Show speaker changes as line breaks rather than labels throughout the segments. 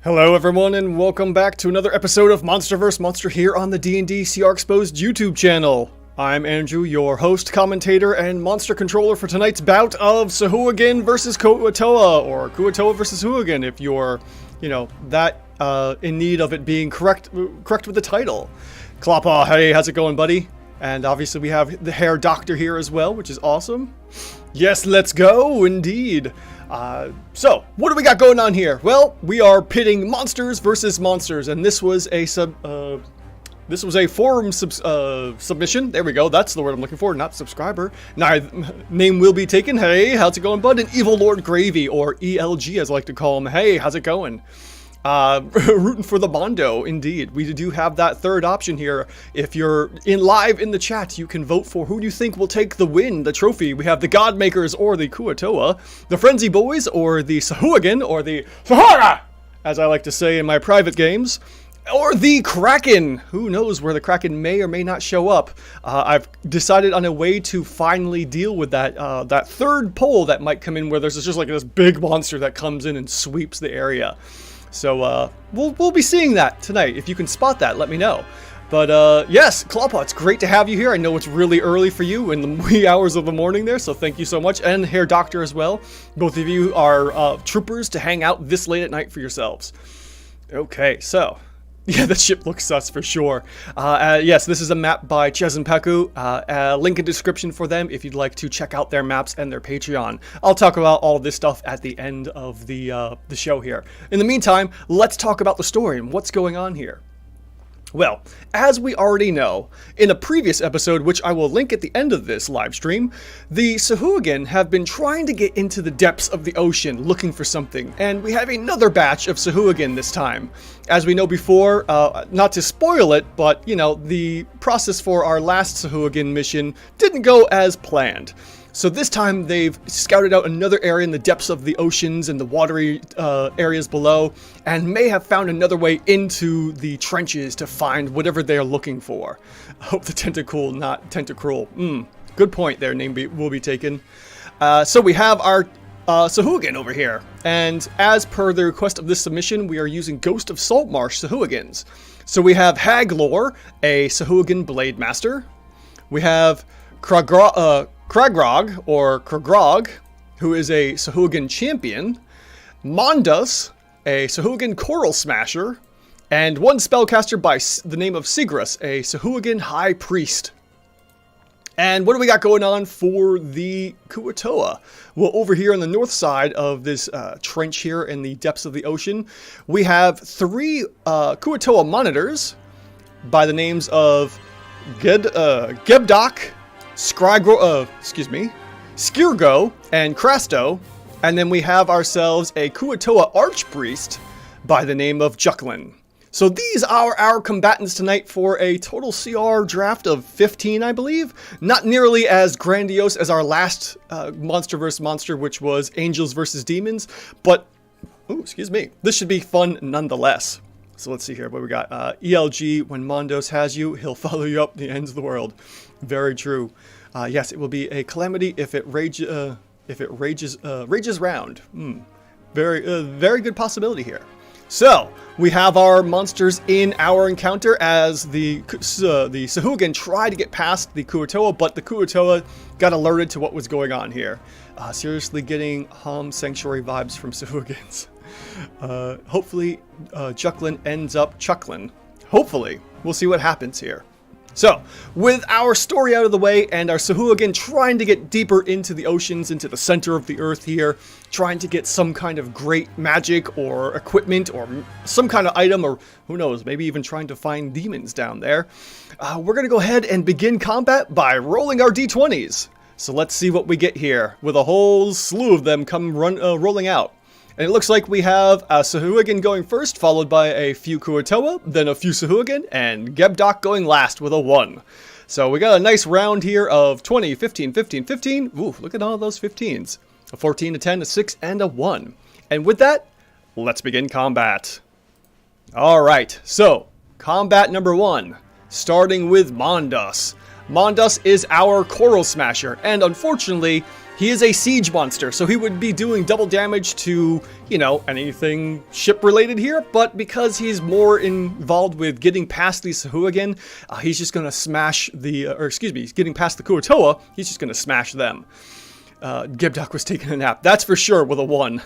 Hello everyone and welcome back to another episode of Monsterverse Monster here on the D&D CR Exposed YouTube channel. I'm Andrew, your host, commentator, and monster controller for tonight's bout of Sahuagin versus Kuo-toa, or Kuo-toa versus Sahuagin if you're, that in need of it being correct with the title. Klappa, hey, how's it going, buddy? And obviously we have the hair doctor here as well, which is awesome. Yes, let's go, indeed. So, what do we got going on here? Well, we are pitting monsters versus monsters, and this was a forum submission. There we go. That's the word I'm looking for, not subscriber. Now, name will be taken. Hey, how's it going, bud? And Evil Lord Gravy, or ELG as I like to call him. Hey, how's it going? Rooting for the Mondo, indeed. We do have that third option here. If you're live in the chat, you can vote for who you think will take the win, the trophy. We have the Godmakers or the Kuo-toa, the Frenzy Boys or the Sahuagin or the Sahuagin, as I like to say in my private games, or the Kraken. Who knows where the Kraken may or may not show up. I've decided on a way to finally deal with that that third poll that might come in where there's just like this big monster that comes in and sweeps the area. So, we'll be seeing that tonight. If you can spot that, let me know. But, yes, Klappa, it's great to have you here. I know it's really early for you in the wee hours of the morning there, so thank you so much. And Hair Doctor as well. Both of you are troopers to hang out this late at night for yourselves. Okay, so... yeah, the ship looks sus for sure. Yes, this is a map by Ches and Peku. Link in description for them if you'd like to check out their maps and their Patreon. I'll talk about all this stuff at the end of the show here. In the meantime, let's talk about the story and what's going on here. Well, as we already know, in a previous episode, which I will link at the end of this live stream, the Sahuagin have been trying to get into the depths of the ocean looking for something, and we have another batch of Sahuagin this time. As we know before, not to spoil it, but, the process for our last Sahuagin mission didn't go as planned. So this time they've scouted out another area in the depths of the oceans and the watery areas below, and may have found another way into the trenches to find whatever they're looking for. I hope the tentacle, not tentacruel. Good point there, name will be taken. So we have our Sahuagin over here, and as per the request of this submission, we are using Ghost of Saltmarsh Sahuagins. So we have Haglor, a Sahuagin Blade Master. We have Kragrog, or Kragrog, who is a Sahuagin champion, Mondus, a Sahuagin Coral Smasher, and one spellcaster by the name of Sigrus, a Sahuagin High Priest. And what do we got going on for the Kuo-toa? Well, over here on the north side of this trench here in the depths of the ocean, we have three Kuo-toa monitors by the names of Gebdok, Skirgo, and Krasto, and then we have ourselves a Kuo-toa Archpriest by the name of Juklin. So these are our combatants tonight for a total CR draft of 15, I believe. Not nearly as grandiose as our last Monster vs. Monster, which was Angels vs. Demons, but, this should be fun nonetheless. So let's see here what we got. ELG, when Mondos has you, he'll follow you up the ends of the world. Very true. Yes, it will be a calamity if it rages round. Very good possibility here. So we have our monsters in our encounter as the Sahuagin tried to get past the Kuo-toa, but the Kuo-toa got alerted to what was going on here. Seriously getting Hom Sanctuary vibes from Sahuagins. Hopefully, Juklin ends up chucklin'. Hopefully. We'll see what happens here. So, with our story out of the way and our Sahuagin trying to get deeper into the oceans, into the center of the earth here, trying to get some kind of great magic or equipment or some kind of item, or who knows, maybe even trying to find demons down there, we're going to go ahead and begin combat by rolling our d20s. So let's see what we get here, with a whole slew of them rolling out. And it looks like we have a Sahuagin going first, followed by a few Kuo-toa, then a few Sahuagin, and Gebdok going last with a 1. So we got a nice round here of 20, 15, 15, 15. Ooh, look at all those 15s. A 14, a 10, a 6, and a 1. And with that, let's begin combat. Alright, so, combat number 1. Starting with Mondus. Mondus is our Coral Smasher, and unfortunately, He is a siege monster, so he would be doing double damage to, you know, anything ship-related here, but because he's more involved with getting past the Sahuagin, he's just going to smash the, getting past the Kuo-toa, he's just going to smash them. Gibduck was taking a nap, that's for sure, with a 1.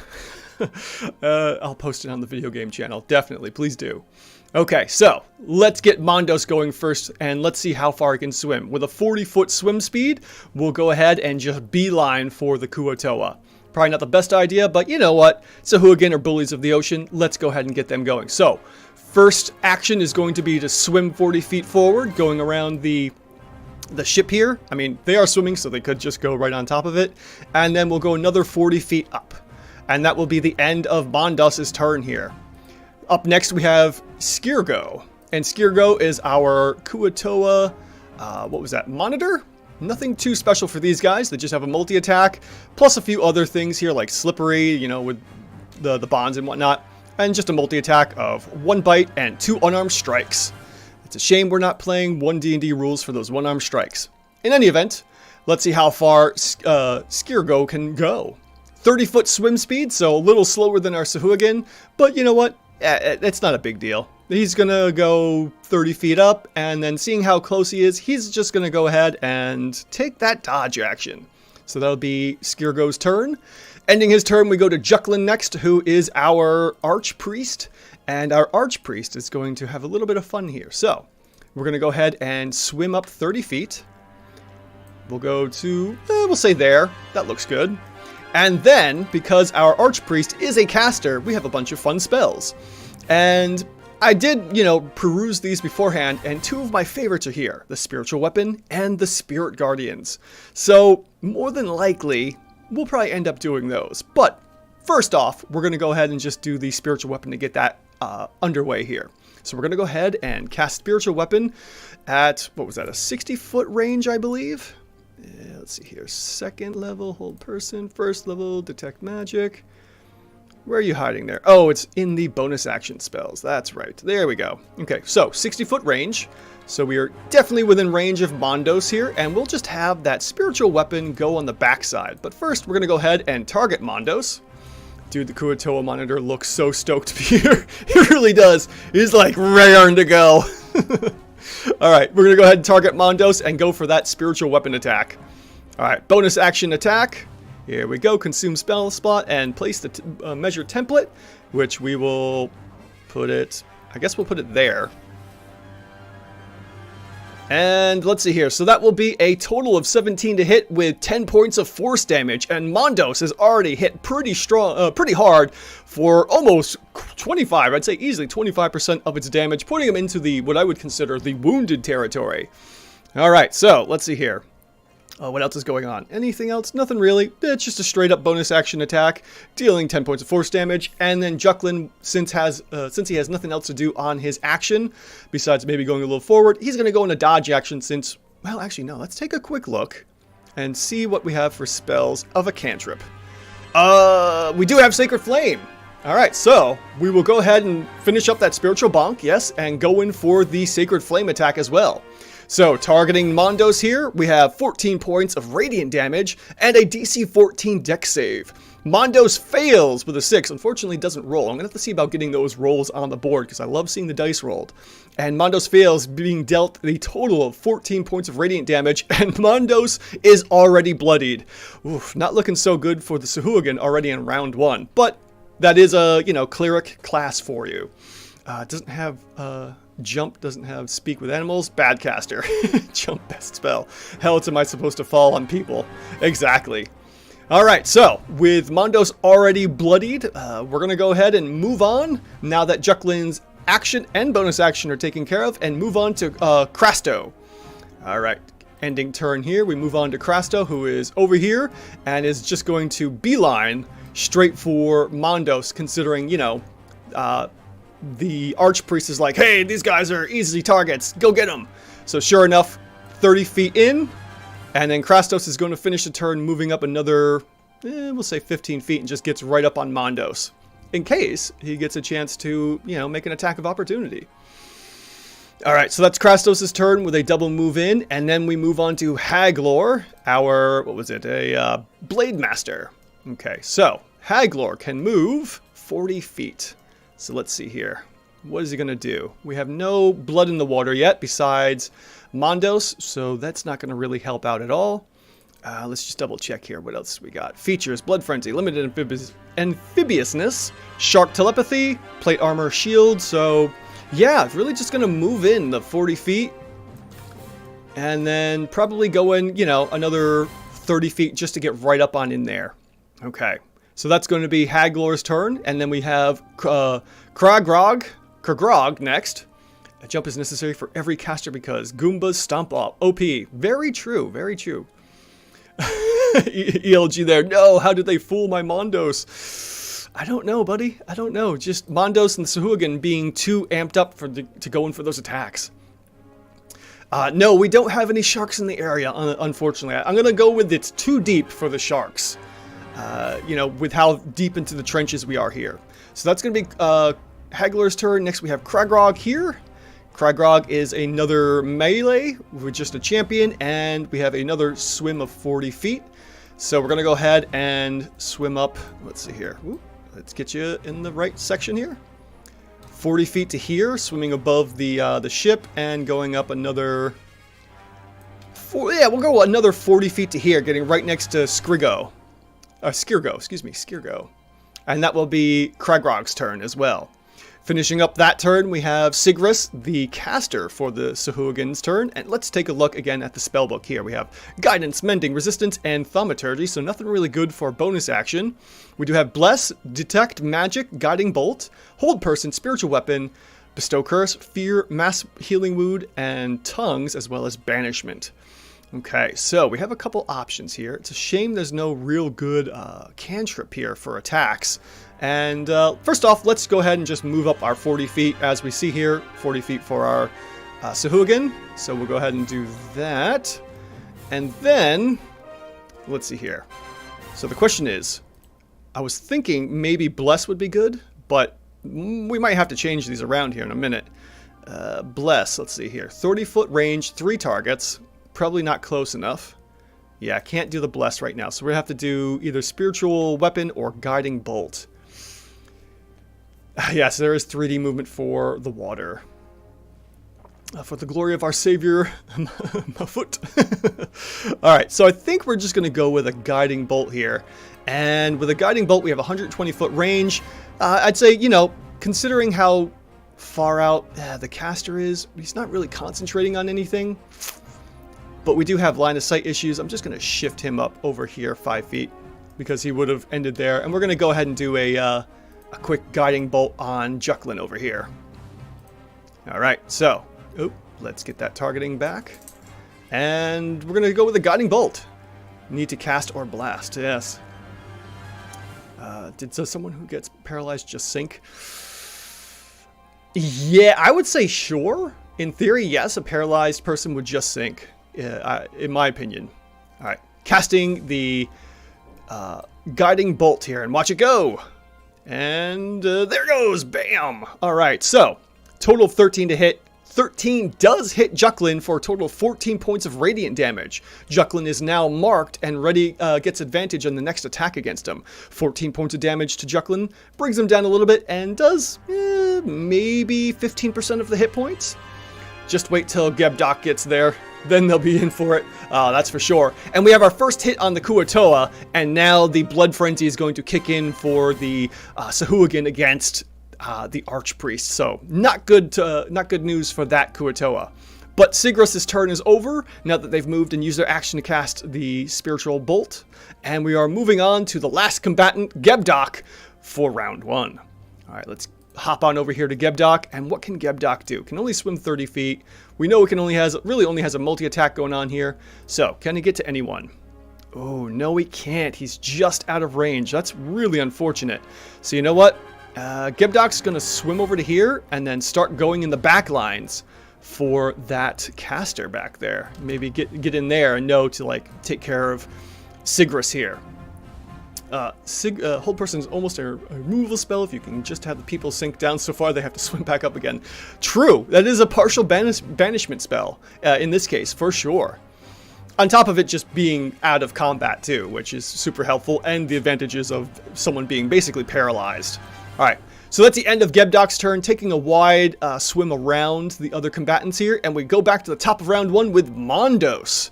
I'll post it on the video game channel, definitely, please do. Okay, so let's get Mondos going first, and let's see how far he can swim. With a 40-foot swim speed, we'll go ahead and just beeline for the Kuo-toa. Probably not the best idea, but you know what? Sahuagin are bullies of the ocean. Let's go ahead and get them going. So, first action is going to be to swim 40 feet forward, going around the ship here. I mean, they are swimming, so they could just go right on top of it. And then we'll go another 40 feet up. And that will be the end of Mondos' turn here. Up next, we have Skirgo. And Skirgo is our Kuo-toa, monitor? Nothing too special for these guys. They just have a multi-attack, plus a few other things here, like slippery, you know, with the bonds and whatnot. And just a multi-attack of 1 bite and 2 unarmed strikes. It's a shame we're not playing 1 D&D rules for those 1-armed strikes. In any event, let's see how far Skirgo can go. 30-foot swim speed, so a little slower than our Sahuagin, but you know what? It's not a big deal. He's going to go 30 feet up, and then seeing how close he is, he's just going to go ahead and take that dodge action. So that'll be Skirgo's turn. Ending his turn, we go to Juklin next, who is our Archpriest. And our Archpriest is going to have a little bit of fun here. So, we're going to go ahead and swim up 30 feet. We'll go to, we'll say there. That looks good. And then, because our Archpriest is a caster, we have a bunch of fun spells. And I did, you know, peruse these beforehand, and 2 of my favorites are here. The Spiritual Weapon and the Spirit Guardians. So, more than likely, we'll probably end up doing those. But, first off, we're going to go ahead and just do the Spiritual Weapon to get that underway here. So we're going to go ahead and cast Spiritual Weapon at, what was that, a 60-foot range, I believe? Yeah, let's see here. 2nd level, hold person. 1st level, detect magic. Where are you hiding there? Oh, it's in the bonus action spells. That's right. There we go. Okay, so 60-foot range. So we are definitely within range of Mondos here, and we'll just have that Spiritual Weapon go on the backside. But first, we're going to go ahead and target Mondos. Dude, the Kuo-toa monitor looks so stoked to be here. He really does. He's like raring to go. Alright, we're going to go ahead and target Mondos and go for that Spiritual Weapon attack. Alright, bonus action attack. Here we go. Consume spell slot and place the measure template, which we will put it, I guess we'll put it there. And let's see here. So that will be a total of 17 to hit with 10 points of force damage. And Mondos has already hit pretty strong, pretty hard for almost 25, I'd say easily 25% of its damage, putting him into the, what I would consider the wounded territory. All right, so let's see here. What else is going on? Anything else? Nothing really. It's just a straight up bonus action attack, dealing 10 points of force damage. And then Juklin, since he has nothing else to do on his action, besides maybe going a little forward, he's going to go in a dodge action since, well, actually, no. Let's take a quick look and see what we have for spells of a cantrip. We do have Sacred Flame. All right, so we will go ahead and finish up that Spiritual Bonk, yes, and go in for the Sacred Flame attack as well. So, targeting Mondos here, we have 14 points of radiant damage and a DC 14 dex save. Mondos fails with a 6. Unfortunately, doesn't roll. I'm going to have to see about getting those rolls on the board because I love seeing the dice rolled. And Mondos fails, being dealt the total of 14 points of radiant damage, and Mondos is already bloodied. Oof, not looking so good for the Sahuagin already in round 1. But that is a, cleric class for you. Doesn't have... Jump, doesn't have speak with animals. Bad caster. Jump, best spell. How else am I supposed to fall on people? Exactly. Alright, so with Mondos already bloodied, we're going to go ahead and move on now that Juklin's action and bonus action are taken care of, and move on to Krasto. Alright, ending turn here. We move on to Krasto, who is over here and is just going to beeline straight for Mondos, considering, the Archpriest is like, hey, these guys are easy targets. Go get them. So sure enough, 30 feet in. And then Krastos is going to finish the turn moving up another, we'll say 15 feet, and just gets right up on Mondos. In case he gets a chance to, make an attack of opportunity. All right, so that's Krastos' turn with a double move in, and then we move on to Haglor, our, what was it, a Blade Master. Okay, so Haglor can move 40 feet. So let's see here. What is he going to do? We have no blood in the water yet besides Mondos, so that's not going to really help out at all. Let's just double check here. What else we got? Features, Blood Frenzy, Limited Amphibiousness, Shark Telepathy, Plate Armor, Shield. So yeah, really just going to move in the 40 feet and then probably go in, you know, another 30 feet just to get right up on in there. Okay, so that's going to be Haglor's turn, and then we have Kragrog next. A jump is necessary for every caster because Goombas stomp off. OP. Very true, very true. ELG there. No, how did they fool my Mondos? I don't know, buddy. I don't know. Just Mondos and Sahuagin being too amped up to go in for those attacks. No, we don't have any sharks in the area, unfortunately. I'm going to go with it's too deep for the sharks. You know, with how deep into the trenches we are here. So that's going to be Haglor's turn. Next we have Kragrog here. Kragrog is another melee with just a champion, and we have another swim of 40 feet. So we're going to go ahead and swim up. Let's see here. Ooh, let's get you in the right section here. 40 feet to here, swimming above the ship, and going up another... we'll go another 40 feet to here, getting right next to Skirgo. Skirgo. And that will be Kragrog's turn as well. Finishing up that turn, we have Sigris, the caster for the Sahuagin's turn. And let's take a look again at the spellbook here. We have Guidance, Mending, Resistance, and Thaumaturgy, so nothing really good for bonus action. We do have Bless, Detect Magic, Guiding Bolt, Hold Person, Spiritual Weapon, Bestow Curse, Fear, Mass Healing Wound, and Tongues, as well as Banishment. Okay, so we have a couple options here. It's a shame there's no real good cantrip here for attacks. And first off, let's go ahead and just move up our 40 feet as we see here. 40 feet for our Sahuagin. So we'll go ahead and do that. And then, let's see here. So the question is, I was thinking maybe Bless would be good, but we might have to change these around here in a minute. Bless, let's see here. 30-foot range, 3 targets. Probably not close enough. Yeah, I can't do the Bless right now. So we're going to have to do either Spiritual Weapon or Guiding Bolt. Yes, there is 3D movement for the water. For the glory of our Savior, my foot. Alright, so I think we're just going to go with a Guiding Bolt here. And with a Guiding Bolt, we have 120-foot range. I'd say, you know, considering how far out the caster is, he's not really concentrating on anything. But we do have line of sight issues. I'm just going to shift him up over here 5 feet because he would have ended there. And we're going to go ahead and do a quick Guiding Bolt on Juklin over here. All right, so let's get that targeting back. And we're going to go with a Guiding Bolt. Need to cast or blast, yes. Did someone who gets paralyzed just sink? Yeah, I would say sure. In theory, yes, a paralyzed person would just sink. In my opinion. All right, casting the Guiding Bolt here, and watch it go. And there goes, bam. All right, so total of 13 to hit. 13 does hit Juklin for a total of 14 points of radiant damage. Juklin is now marked and ready, gets advantage on the next attack against him. 14 points of damage to Juklin, brings him down a little bit, and does maybe 15% of the hit points. Just wait till Gebdoc gets there. Then they'll be in for it. That's for sure. And we have our first hit on the Kuo-toa, and now the Blood Frenzy is going to kick in for the Sahuagin against the Archpriest. So not good news for that Kuo-toa. But Sigris' turn is over now that they've moved and used their action to cast the Spiritual Bolt. And we are moving on to the last combatant, Gebdoc, for round 1. All right, let's hop on over here to Gebdoc. And what can Gebdoc do? Can only swim 30 feet. We know it can only has a multi-attack going on here. So, can he get to anyone? Oh, no he can't. He's just out of range. That's really unfortunate. So you know what? Gebdoc's going to swim over to here and then start going in the back lines for that caster back there. Maybe get in there and know to like take care of Sigris here. Hold person is almost a removal spell. If you can just have the people sink down so far, they have to swim back up again. True, that is a partial banishment spell in this case, for sure. On top of it just being out of combat too, which is super helpful, and the advantages of someone being basically paralyzed. All right, so that's the end of Gebdok's turn, taking a wide swim around the other combatants here, and we go back to the top of round 1 with Mondos.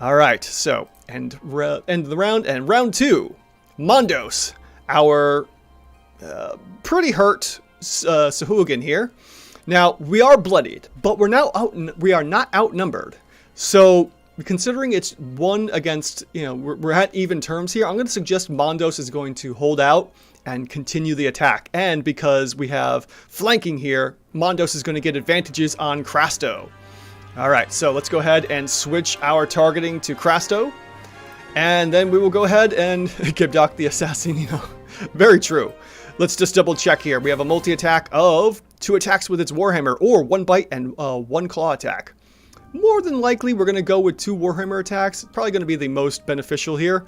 All right, so end of the round, and round 2. Mondos, our pretty hurt Sahuagin here. Now, we are bloodied, but we are not outnumbered. So, considering it's 1 against, we're at even terms here, I'm going to suggest Mondos is going to hold out and continue the attack. And because we have flanking here, Mondos is going to get advantages on Krasto. All right, so let's go ahead and switch our targeting to Krasto. And then we will go ahead and Gebdok the assassin, Very true. Let's just double check here. We have a multi-attack of 2 attacks with its Warhammer, or 1 bite and 1 claw attack. More than likely, we're going to go with 2 Warhammer attacks. It's probably going to be the most beneficial here.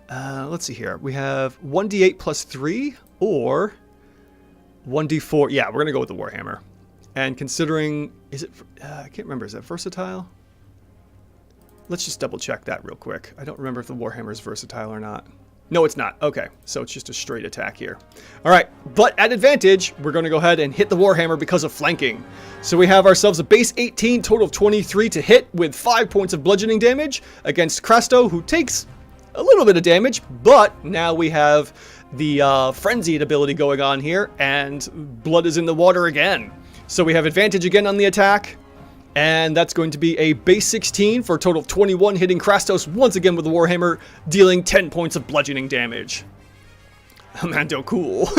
Let's see here. We have 1d8 plus 3, or 1d4. Yeah, we're going to go with the Warhammer. And considering, I can't remember, is that versatile? Let's just double check that real quick. I don't remember if the Warhammer is versatile or not. No, it's not. Okay, so it's just a straight attack here. All right, but at advantage, we're going to go ahead and hit the Warhammer because of flanking. So we have ourselves a base 18, total of 23 to hit with 5 points of bludgeoning damage against Krasto, who takes a little bit of damage, but now we have the frenzied ability going on here, and blood is in the water again. So we have advantage again on the attack. And that's going to be a base 16 for a total of 21, hitting Krastos once again with the Warhammer, dealing 10 points of bludgeoning damage. Mando, cool.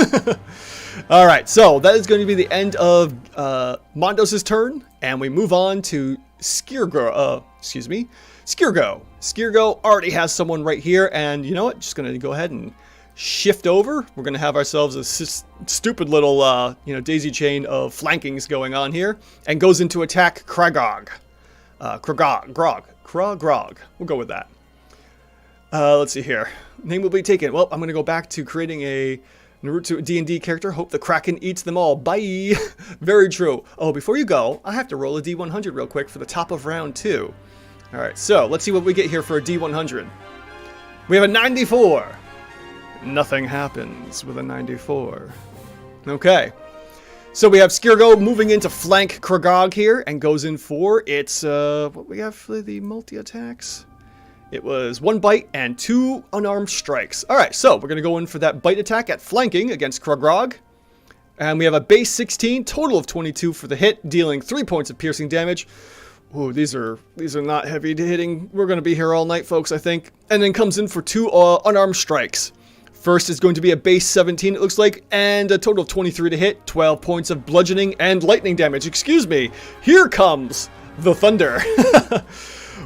All right, so that is going to be the end of Mondos' turn, and we move on to Skirgo. Skirgo already has someone right here, and you know what? Just going to go ahead and shift over. We're going to have ourselves a stupid little, daisy chain of flankings going on here, and goes into attack Kragog. Kragog. We'll go with that. Let's see here. Name will be taken. Well, I'm going to go back to creating a Naruto D&D character. Hope the Kraken eats them all. Bye. Very true. Oh, before you go, I have to roll a D100 real quick for the top of round 2. All right, so let's see what we get here for a D100. We have a 94. Nothing happens with a 94. Okay. So we have Skirgo moving into flank Kragog here and goes in for its, what we have for the multi-attacks? It was 1 bite and 2 unarmed strikes. Alright, so we're going to go in for that bite attack at flanking against Kragog. And we have a base 16, total of 22 for the hit, dealing 3 points of piercing damage. Ooh, these are not heavy hitting. We're going to be here all night, folks, I think. And then comes in for 2 unarmed strikes. First is going to be a base 17, it looks like, and a total of 23 to hit, 12 points of bludgeoning and lightning damage. Excuse me, here comes the thunder.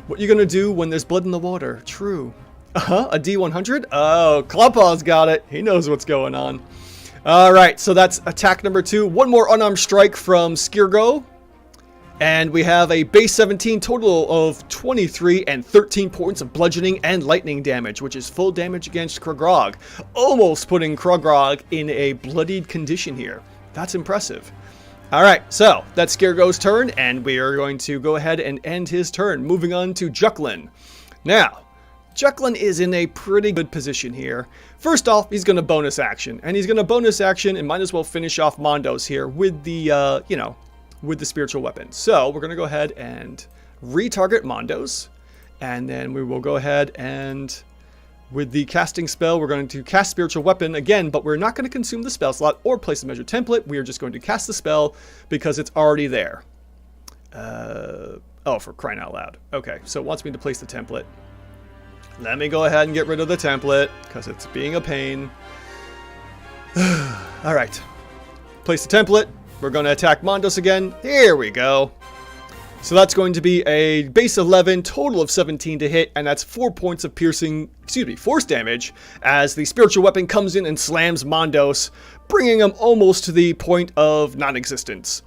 What are you going to do when there's blood in the water? True. A D100? Oh, Clawpaw's got it. He knows what's going on. All right, so that's attack number 2. 1 more unarmed strike from Skirgo. And we have a base 17, total of 23 and 13 points of bludgeoning and lightning damage, which is full damage against Kragog. Almost putting Kragog in a bloodied condition here. That's impressive. All right, so that's Skirgo's turn, and we are going to go ahead and end his turn. Moving on to Juklin. Now, Juklin is in a pretty good position here. First off, he's going to bonus action, and he's going to bonus action and might as well finish off Mondos here with the, with the spiritual weapon. So we're going to go ahead and retarget Mondos, and then we will go ahead and with the casting spell, we're going to cast spiritual weapon again, but we're not going to consume the spell slot or place a measure template. We are just going to cast the spell because it's already there. Oh, for crying out loud. Okay, so it wants me to place the template. Let me go ahead and get rid of the template because it's being a pain. All right, place the template. We're going to attack Mondos again. Here we go. So that's going to be a base 11, total of 17 to hit, and that's 4 points of force damage, as the spiritual weapon comes in and slams Mondos, bringing him almost to the point of non-existence.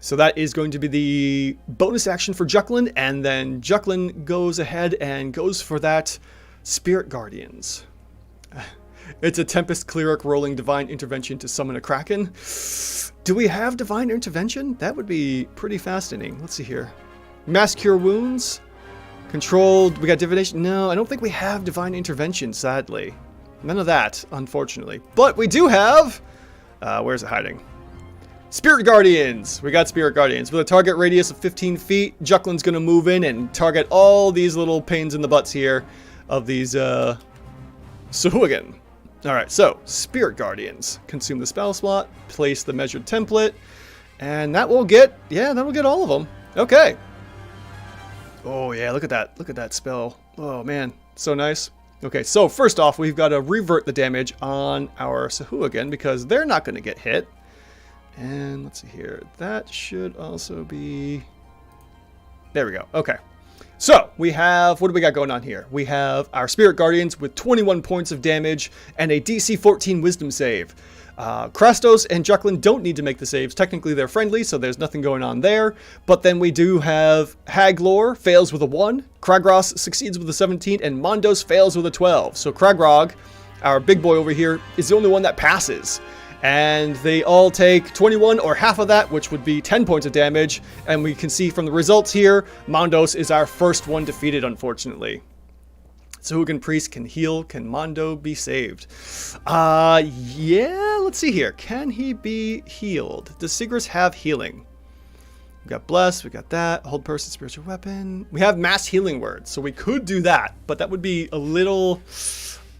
So that is going to be the bonus action for Juklin, and then Juklin goes ahead and goes for that Spirit Guardians. It's a Tempest Cleric rolling Divine Intervention to summon a Kraken. Do we have Divine Intervention? That would be pretty fascinating. Let's see here. Mass Cure Wounds. Controlled. We got Divination. No, I don't think we have Divine Intervention, sadly. None of that, unfortunately. But we do have... where's it hiding? Spirit Guardians! We got Spirit Guardians. With a target radius of 15 feet, Jucklin's going to move in and target all these little pains in the butts here of these Sahuagin. Alright, so, Spirit Guardians. Consume the spell slot, place the measured template, and that will get, yeah, that will get all of them. Okay. Oh yeah, look at that. Look at that spell. Oh man, so nice. Okay, so first off, we've got to revert the damage on our Sahuagin because they're not going to get hit. And let's see here. That should also be... There we go. Okay. So, we have... What do we got going on here? We have our Spirit Guardians with 21 points of damage and a DC 14 Wisdom save. Krastos and Jucklin don't need to make the saves. Technically, they're friendly, so there's nothing going on there. But then we do have Haglor fails with a 1, Kragros succeeds with a 17, and Mondos fails with a 12. So Kragrog, our big boy over here, is the only one that passes. And they all take 21 or half of that, which would be 10 points of damage. And we can see from the results here, Mondos is our first one defeated, unfortunately. Sahuagin Priest can heal. Can Mondo be saved? Yeah, let's see here. Can he be healed? Does Sigris have healing? We got Bless, we got that. Hold Person, Spiritual Weapon. We have Mass Healing Word, so we could do that, but that would be a little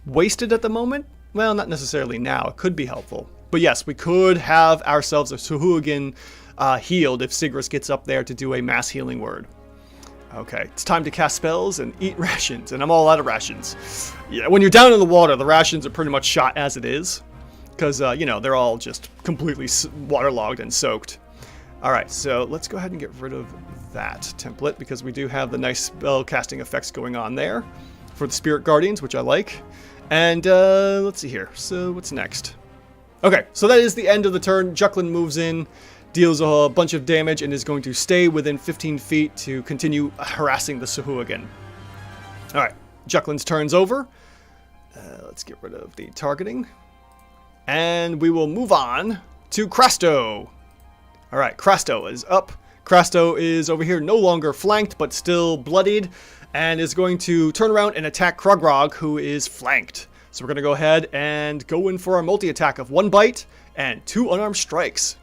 wasted at the moment. Well, not necessarily now. It could be helpful. But yes, we could have ourselves a Sahuagin healed if Sigris gets up there to do a Mass Healing Word. Okay, it's time to cast spells and eat rations, and I'm all out of rations. Yeah, when you're down in the water, the rations are pretty much shot as it is. Because, you know, they're all just completely waterlogged and soaked. Alright, so let's go ahead and get rid of that template, because we do have the nice spell casting effects going on there for the Spirit Guardians, which I like. And, let's see here. So, what's next? Okay, so that is the end of the turn. Jucklin moves in, deals a bunch of damage, and is going to stay within 15 feet to continue harassing the Sahuagin. Alright, Jucklin's turn's over. Let's get rid of the targeting. And we will move on to Krasto. Alright, Krasto is up. Krasto is over here, no longer flanked, but still bloodied, and is going to turn around and attack Kragrog, who is flanked. So we're going to go ahead and go in for our multi-attack of 1 bite and 2 unarmed strikes.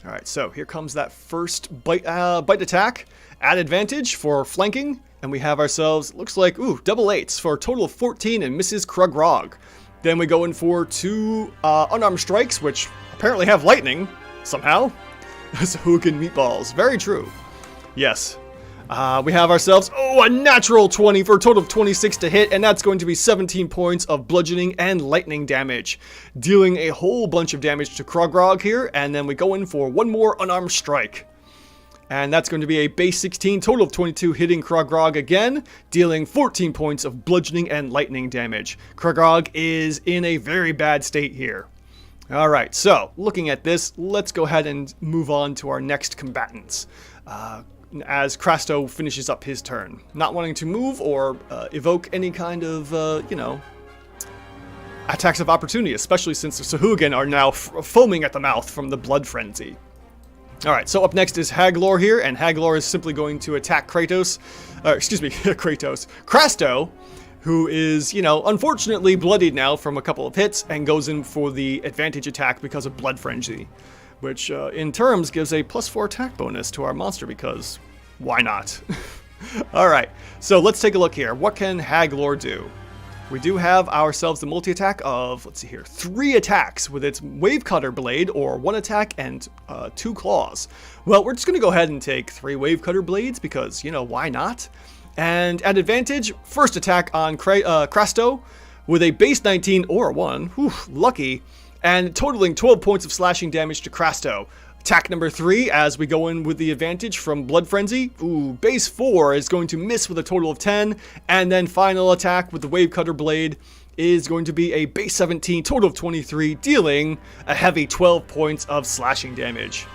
Alright, so here comes that first bite attack at advantage for flanking. And we have ourselves, looks like, double 8s for a total of 14 and misses Kragrog. Then we go in for 2 unarmed strikes, which apparently have lightning somehow. Sahuagin meatballs. Very true. Yes. We have ourselves, a natural 20 for a total of 26 to hit, and that's going to be 17 points of bludgeoning and lightning damage, dealing a whole bunch of damage to Kragrog here, and then we go in for 1 more unarmed strike. And that's going to be a base 16, total of 22, hitting Kragrog again, dealing 14 points of bludgeoning and lightning damage. Kragrog is in a very bad state here. Alright, so, looking at this, let's go ahead and move on to our next combatants. As Krasto finishes up his turn. Not wanting to move or evoke any kind of, attacks of opportunity, especially since the Sahuagin are now foaming at the mouth from the blood frenzy. Alright, so up next is Haglor here, and Haglor is simply going to attack Kratos, Krasto, who is, unfortunately bloodied now from a couple of hits, and goes in for the advantage attack because of blood frenzy. Which, in terms, gives a +4 attack bonus to our monster, because why not? Alright, so let's take a look here. What can Haglor do? We do have ourselves the multi-attack of, let's see here, 3 attacks with its Wave Cutter Blade, or 1 attack and 2 claws. Well, we're just going to go ahead and take 3 Wave Cutter Blades, because, why not? And at advantage, first attack on Krasto with a base 19 or a 1. Whew, lucky. And totaling 12 points of slashing damage to Krasto. Attack number 3, as we go in with the advantage from Blood Frenzy. Base 4 is going to miss with a total of 10. And then final attack with the Wave Cutter Blade is going to be a base 17, total of 23, dealing a heavy 12 points of slashing damage.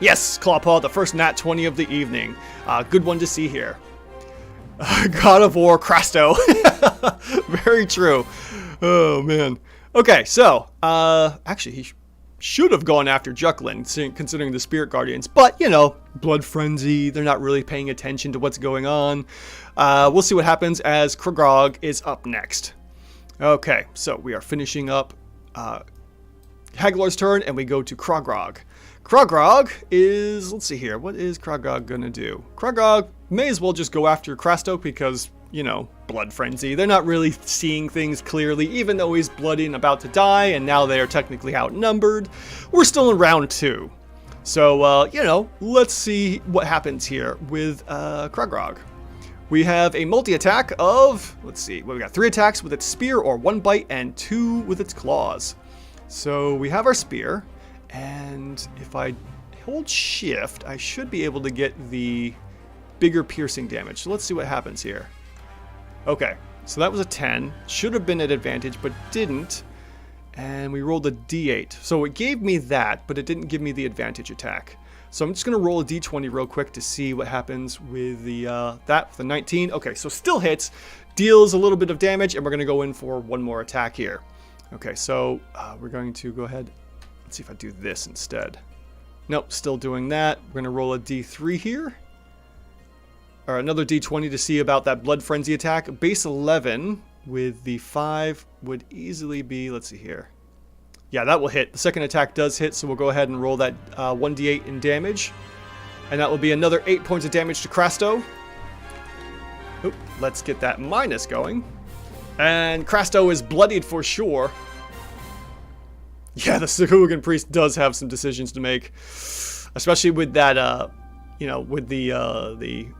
Yes, Clawpaw, the first nat 20 of the evening. Good one to see here. God of War Krasto. Very true. Oh, man. Okay, so, actually, he should have gone after Juklin, considering the Spirit Guardians. But, you know, Blood Frenzy, they're not really paying attention to what's going on. We'll see what happens as Kragrog is up next. Okay, so we are finishing up Haglor's turn, and we go to Kragrog. Kragrog is, let's see here, what is Kragrog gonna do? Kragrog may as well just go after Krasto because, you know, Blood Frenzy. They're not really seeing things clearly, even though he's bloody and about to die, and now they are technically outnumbered. We're still in round 2. So, you know, let's see what happens here with Kragrog. We have a multi-attack of, let's see, well, we got 3 attacks with its spear or 1 bite and 2 with its claws. So we have our spear. And if I hold shift, I should be able to get the bigger piercing damage. So let's see what happens here. Okay, so that was a 10. Should have been at advantage, but didn't. And we rolled a d8. So it gave me that, but it didn't give me the advantage attack. So I'm just going to roll a d20 real quick to see what happens with the 19. Okay, so still hits, deals a little bit of damage, and we're going to go in for one more attack here. Okay, so we're going to go ahead. Let's see if I do this instead. Nope, still doing that. We're going to roll a d3 here. Or another d20 to see about that Blood Frenzy attack. Base 11 with the 5 would easily be, let's see here. Yeah, that will hit. The second attack does hit, so we'll go ahead and roll that 1d8 in damage. And that will be another 8 points of damage to Krasto. Oop, let's get that minus going. And Krasto is bloodied for sure. Yeah, the Sahuagin priest does have some decisions to make, especially with that, you know, with the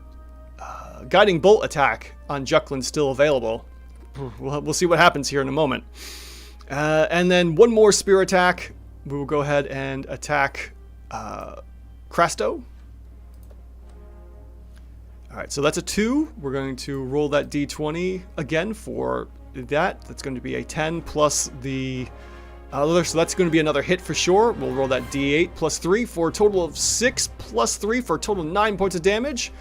guiding bolt attack on Juklin still available. We'll see what happens here in a moment. And then one more spear attack. We will go ahead and attack Krasto. All right, so that's a 2. We're going to roll that d20 again for that. That's going to be a 10 plus the so that's going to be another hit for sure. We'll roll that d8 plus 3 for a total of 6 plus 3 for a total of 9 points of damage.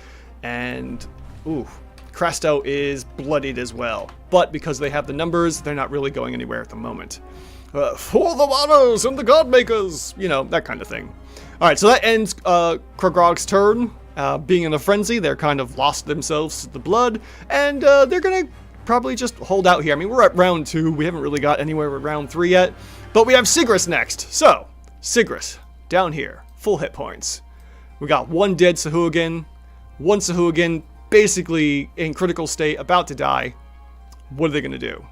And, ooh, Krasto is bloodied as well. But because they have the numbers, they're not really going anywhere at the moment. For the waters and the godmakers, you know, that kind of thing. All right, so that ends Kragrog's turn. Being in a frenzy, they're kind of lost themselves to the blood. And they're going to probably just hold out here. I mean, we're at round 2. We haven't really got anywhere with round 3 yet. But we have Sigris next. So, Sigris, down here, full hit points. We got 1 dead Sahuagin, 1 Sahuagin basically in critical state, about to die. What are they going to do?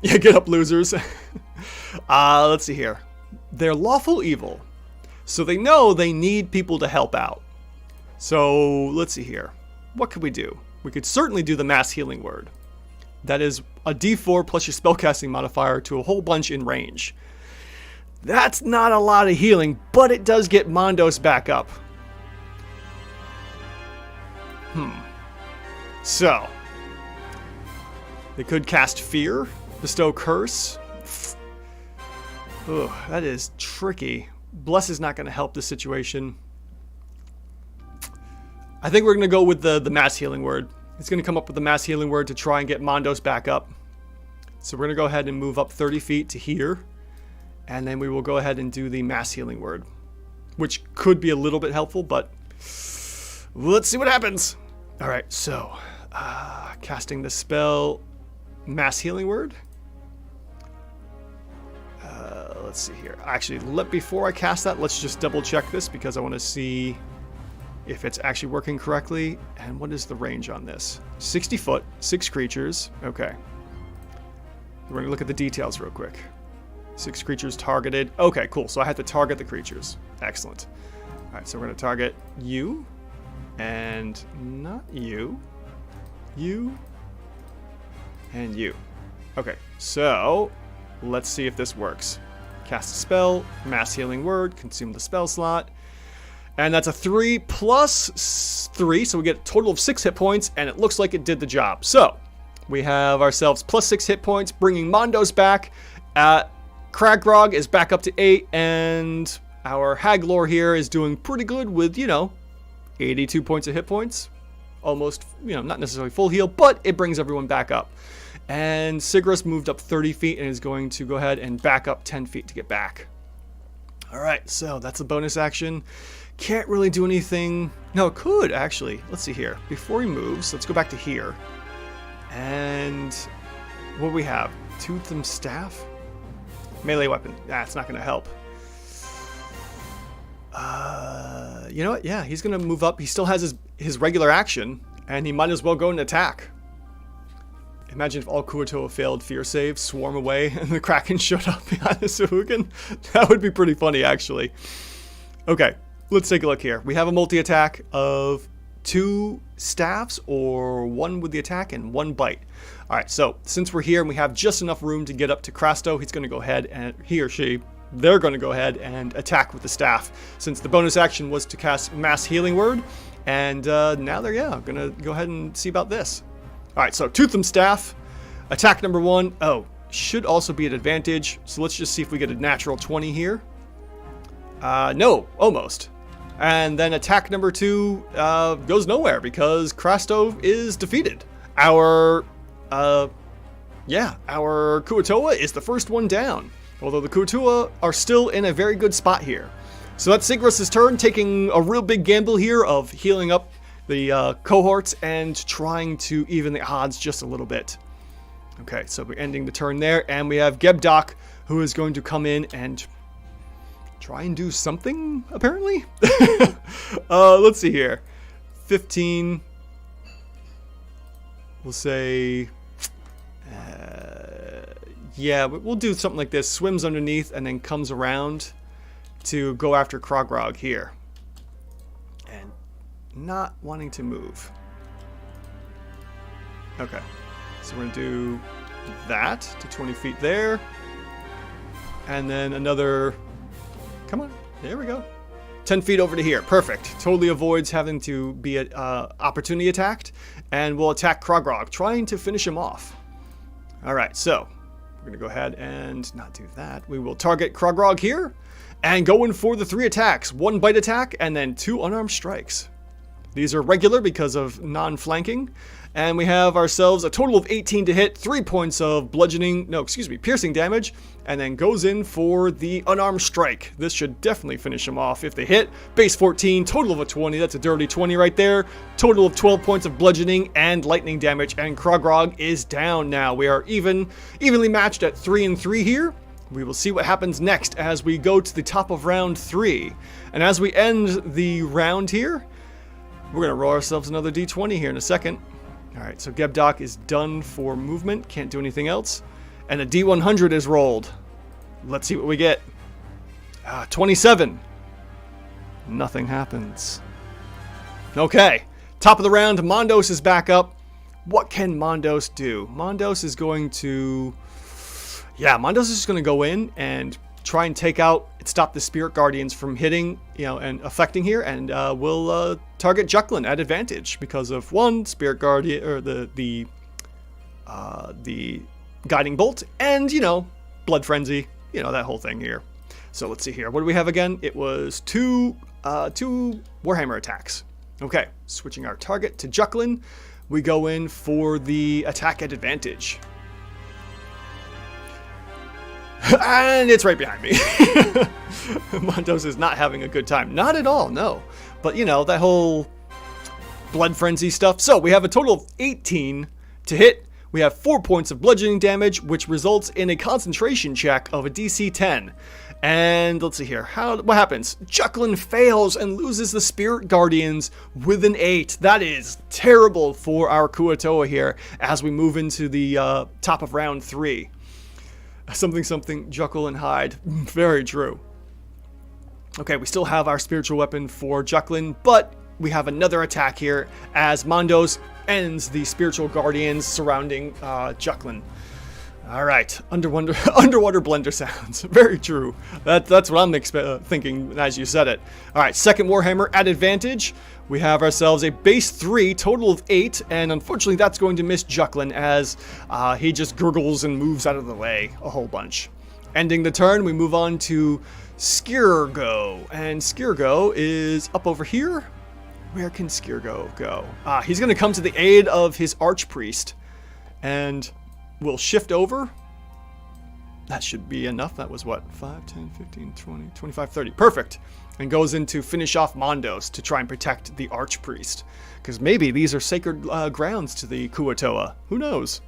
Yeah, get up, losers. Let's see here. They're lawful evil. So they know they need people to help out. So, let's see here. What could we do? We could certainly do the mass healing word. That is a d4 plus your spellcasting modifier to a whole bunch in range. That's not a lot of healing, but it does get Mondos back up. So, they could cast Fear, bestow Curse. Ugh, that is tricky. Bless is not going to help this situation. I think we're going to go with the mass healing word. It's going to come up with the mass healing word to try and get Mondos back up. So we're going to go ahead and move up 30 feet to here. And then we will go ahead and do the mass healing word, which could be a little bit helpful, but let's see what happens. All right, so casting the spell mass healing word. Let's see here. Actually, before I cast that, let's just double check this because I want to see if it's actually working correctly. And what is the range on this? 60 foot, 6 creatures. Okay. We're going to look at the details real quick. 6 creatures targeted. Okay, cool. So I have to target the creatures. Excellent. All right, so we're going to target you. And not you. You. And you. Okay, so let's see if this works. Cast a spell, mass healing word, consume the spell slot. And that's a 3 plus 3, so we get a total of 6 hit points, and it looks like it did the job. So, we have ourselves plus 6 hit points, bringing Mondos back. Kragrog is back up to 8, and our Haglor here is doing pretty good with, 82 points of hit points. Almost, not necessarily full heal, but it brings everyone back up. And Sigris moved up 30 feet and is going to go ahead and back up 10 feet to get back. All right, so that's a bonus action. Can't really do anything. No, it could actually. Let's see here. Before he moves, let's go back to here. And what do we have? Toothed staff? Melee weapon. It's not going to help. You know what? Yeah, he's going to move up. He still has his regular action, and he might as well go and attack. Imagine if all Kuo-toa failed fear saves, swarm away, and the Kraken showed up behind the Sahuagin. That would be pretty funny, actually. Okay, let's take a look here. We have a multi-attack of 2 staffs, or 1 with the attack and 1 bite. Alright, so since we're here and we have just enough room to get up to Krasto, he's going to go ahead and he or she, they're going to go ahead and attack with the staff. Since the bonus action was to cast Mass Healing Word, and now they're, going to go ahead and see about this. Alright, so Toothed Staff, attack number 1. Oh, should also be at advantage, so let's just see if we get a natural 20 here. No, almost. And then attack number 2 goes nowhere because Krasto is defeated. Our Kuo-toa is the first one down. Although the Kuo-toa are still in a very good spot here. So that's Sigris' turn, taking a real big gamble here of healing up the cohorts and trying to even the odds just a little bit. Okay, so we're ending the turn there, and we have Gebdok, who is going to come in and try and do something, apparently? Let's see here. 15. We'll say... yeah, we'll do something like this. Swims underneath and then comes around to go after Krogrog here. And not wanting to move. Okay. So we're going to do that to 20 feet there. And then another... Come on. There we go. 10 feet over to here. Perfect. Totally avoids having to be opportunity attacked. And we'll attack Krogrog, trying to finish him off. Alright, so we're going to go ahead and not do that. We will target Krogrog here and go in for the 3 attacks. 1 bite attack and then 2 unarmed strikes. These are regular because of non-flanking. And we have ourselves a total of 18 to hit, 3 points of piercing damage, and then goes in for the unarmed strike. This should definitely finish him off if they hit. Base 14, total of a 20, that's a dirty 20 right there. Total of 12 points of bludgeoning and lightning damage, and Krogrog is down now. We are evenly matched at 3 and 3 here. We will see what happens next as we go to the top of round 3. And as we end the round here, we're going to roll ourselves another d20 here in a second. Alright, so Gebdok is done for movement, can't do anything else. And a D100 is rolled. Let's see what we get. 27. Nothing happens. Okay, top of the round, Mondos is back up. What can Mondos do? Mondos is going to... Yeah, Mondos is just going to go in and try and stop the Spirit Guardians from hitting, and affecting here, and we'll target Juklin at advantage because of 1 Spirit Guardian, or the Guiding Bolt, and Blood Frenzy, that whole thing here. So let's see here. What do we have again? It was 2 Warhammer attacks. Okay, switching our target to Juklin, we go in for the attack at advantage. And it's right behind me. Mondos is not having a good time. Not at all, no. But, that whole Blood Frenzy stuff. So, we have a total of 18 to hit. We have 4 points of bludgeoning damage, which results in a concentration check of a DC 10. And let's see here. What happens? Juklin fails and loses the Spirit Guardians with an 8. That is terrible for our Kuo-toa here as we move into the top of round 3. Something, Juckle and hide. Very true. Okay, we still have our spiritual weapon for Juklin, but we have another attack here as Mondos ends the spiritual guardians surrounding Juklin. Alright, underwater blender sounds. Very true. That's what I'm thinking as you said it. Alright, second Warhammer at advantage. We have ourselves a base 3, total of 8, and unfortunately that's going to miss Juklin as he just gurgles and moves out of the way a whole bunch. Ending the turn, we move on to Skirgo, and Skirgo is up over here. Where can Skirgo go? He's going to come to the aid of his Archpriest, and will shift over. That should be enough. That was what? 5, 10, 15, 20, 25, 30. Perfect. And goes in to finish off Mondos to try and protect the Archpriest. Because maybe these are sacred grounds to the Kuo-toa. Who knows?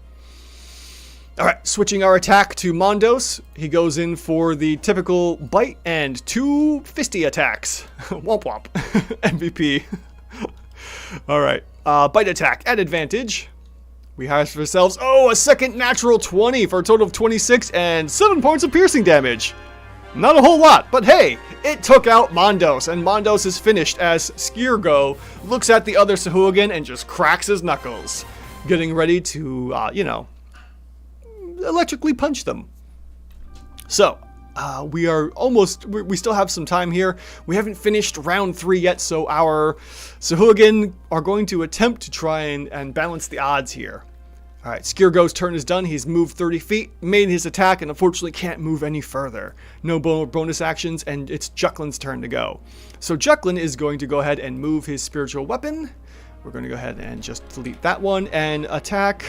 Alright, switching our attack to Mondos. He goes in for the typical bite and 2 fisty attacks. Womp womp. MVP. Alright, bite attack at advantage. We have for ourselves, a second natural 20 for a total of 26 and 7 points of piercing damage. Not a whole lot, but hey, it took out Mondos, and Mondos is finished as Skirgo looks at the other Sahuagin and just cracks his knuckles, getting ready to, electrically punch them. So, we are almost, we still have some time here. We haven't finished round 3 yet, so our Sahuagin are going to attempt to try and balance the odds here. Alright, Skirgo's turn is done. He's moved 30 feet, made his attack, and unfortunately can't move any further. No bonus actions, and it's Jucklin's turn to go. So Jucklin is going to go ahead and move his spiritual weapon. We're going to go ahead and just delete that one and attack.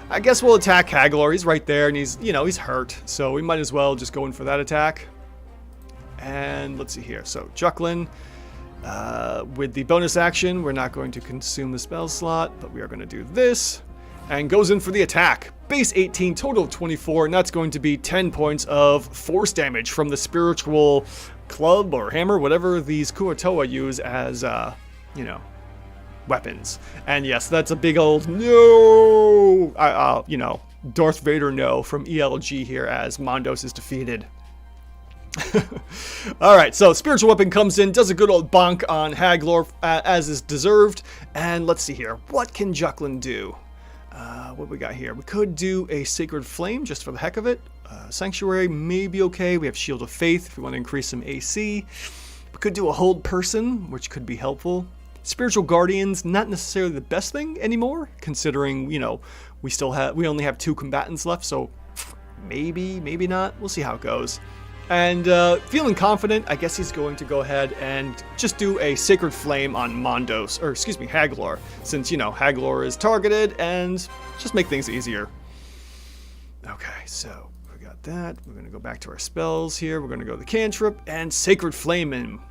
I guess we'll attack Haglor. He's right there, and he's hurt. So we might as well just go in for that attack. And let's see here. So Jucklin, with the bonus action, we're not going to consume the spell slot, but we are going to do this. And goes in for the attack. Base 18, total of 24, and that's going to be 10 points of force damage from the spiritual club or hammer, whatever these Kuo-toa use as, weapons. And yes, that's a big old no! Darth Vader no from ELG here as Mondos is defeated. Alright, so spiritual weapon comes in, does a good old bonk on Haglor as is deserved. And let's see here. What can Jucklin do? What we got here? We could do a Sacred Flame just for the heck of it. Sanctuary may be okay. We have Shield of Faith if we want to increase some AC. We could do a Hold Person, which could be helpful. Spiritual Guardians, not necessarily the best thing anymore, considering, we only have 2 combatants left, so maybe not. We'll see how it goes. And feeling confident, I guess he's going to go ahead and just do a Sacred Flame on Haglor, since, Haglor is targeted, and just make things easier. Okay, so we got that. We're going to go back to our spells here. We're going to go to the cantrip and Sacred Flame him.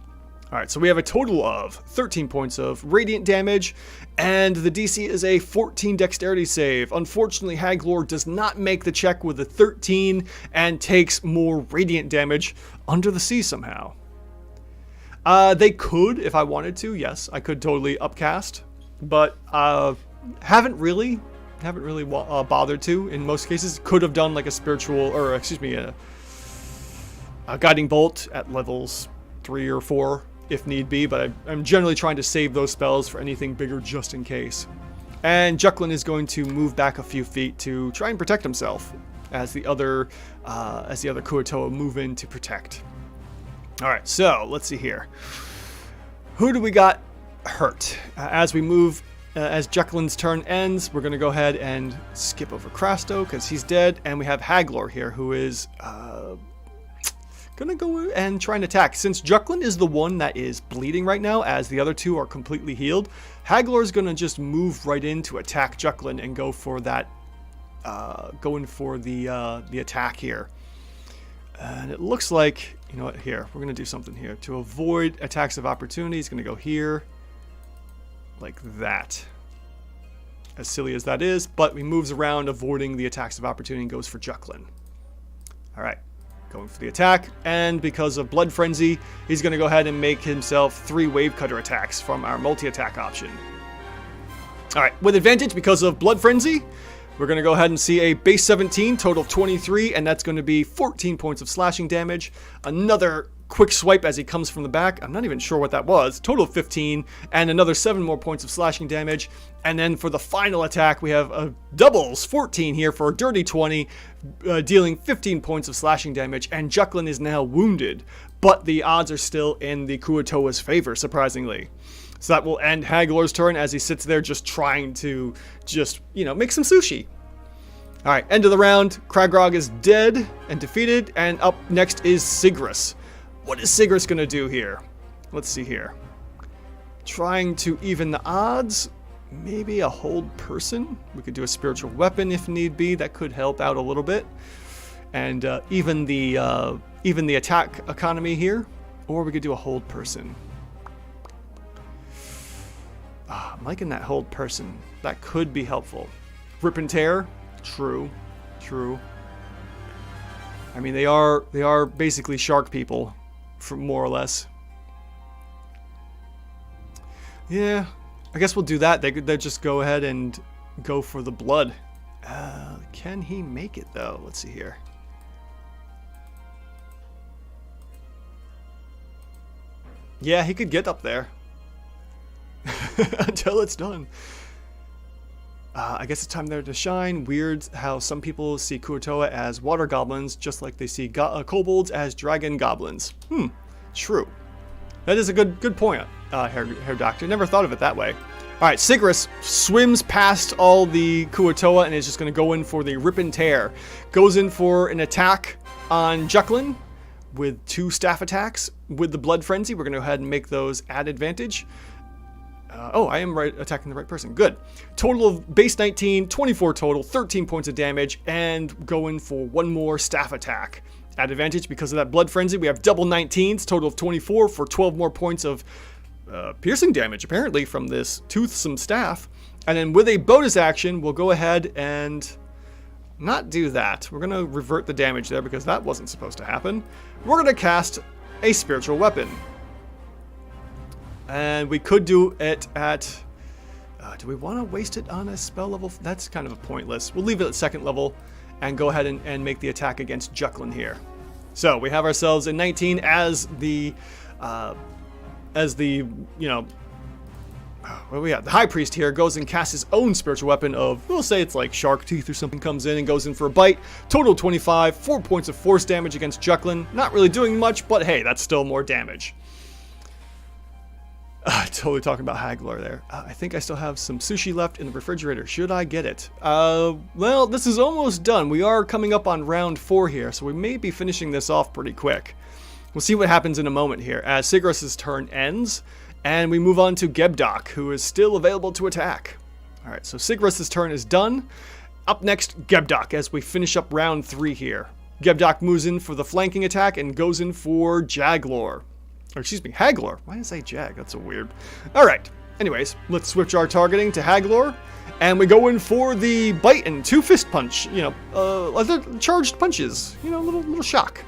Alright, so we have a total of 13 points of radiant damage, and the DC is a 14 dexterity save. Unfortunately, Haglor does not make the check with a 13 and takes more radiant damage under the sea somehow. They could, if I wanted to, yes, I could totally upcast, but haven't really bothered to in most cases. Could have done like a guiding bolt at levels 3 or 4 if need be, but I'm generally trying to save those spells for anything bigger just in case. And Jucklin is going to move back a few feet to try and protect himself as the other Kuo-toa move in to protect. All right, so let's see here. Who do we got hurt? As we move, as Jucklin's turn ends, we're going to go ahead and skip over Krasto because he's dead, and we have Haglor here who is gonna go and try and attack. Since Jucklin is the one that is bleeding right now, as the other 2 are completely healed, Haglor is gonna just move right in to attack Jucklin and go for that, going for the attack here. And it looks like, here, we're gonna do something here. To avoid attacks of opportunity, he's gonna go here, like that. As silly as that is, but he moves around, avoiding the attacks of opportunity and goes for Jucklin. Alright. Going for the attack, and because of Blood Frenzy, he's going to go ahead and make himself 3 Wave Cutter attacks from our multi-attack option. Alright, with advantage because of Blood Frenzy, we're going to go ahead and see a base 17, total of 23, and that's going to be 14 points of slashing damage. Another quick swipe as he comes from the back. I'm not even sure what that was. Total of 15, and another 7 more points of slashing damage. And then for the final attack, we have doubles, 14 here for a dirty 20, dealing 15 points of slashing damage. And Jucklin is now wounded, but the odds are still in the Kuo-toa's favor, surprisingly. So that will end Haglor's turn as he sits there just trying to make some sushi. Alright, end of the round. Kragrog is dead and defeated, and up next is Sigris. What is Sigris going to do here? Let's see here. Trying to even the odds. maybe a hold person. We could do a spiritual weapon if need be. That could help out a little bit. And even the attack economy here. Or we could do a hold person. I'm liking that hold person. That could be helpful. Rip and tear. True. I mean, they are basically shark people, for more or less. Yeah, I guess we'll do that. They just go ahead and go for the blood. Can he make it though? Let's see here. Yeah, he could get up there. Until it's done. I guess it's time there to shine. Weird how some people see Kuo-toa as water goblins, just like they see kobolds as dragon goblins. True. That is a good point, Herr Doctor. Never thought of it that way. Alright, Sigris swims past all the Kuo-toa and is just going to go in for the rip and tear. Goes in for an attack on Juklin with 2 staff attacks. With the Blood Frenzy, we're going to go ahead and make those at advantage. I am attacking the right person. Good. Total of base 19, 24 total, 13 points of damage, and going for 1 more staff attack. At advantage because of that Blood Frenzy, we have double 19s, total of 24 for 12 more points of piercing damage, apparently, from this toothsome staff. And then with a bonus action, we'll go ahead and not do that. We're going to revert the damage there because that wasn't supposed to happen. We're going to cast a spiritual weapon. And we could do it at... do we want to waste it on a spell level? That's kind of pointless. We'll leave it at 2nd level and go ahead and make the attack against Juklin here. So we have ourselves a 19 as the you know... Where we at? The High Priest here goes and casts his own spiritual weapon of, we'll say it's like shark teeth or something, comes in and goes in for a bite. Total 25, 4 points of force damage against Juklin. Not really doing much, but hey, that's still more damage. Totally talking about Haggler there. I think I still have some sushi left in the refrigerator. Should I get it? Well, this is almost done. We are coming up on round 4 here, so we may be finishing this off pretty quick. We'll see what happens in a moment here as Sigris's turn ends, and we move on to Gebdok, who is still available to attack. All right, so Sigris's turn is done. Up next, Gebdok, as we finish up round 3 here. Gebdok moves in for the flanking attack and goes in for Jaglor. Or excuse me, Haglor. Why did I say Jag? That's so weird. Alright, anyways, let's switch our targeting to Haglor. And we go in for the bite and 2 fist punch. You know, charged punches. You know, little shock.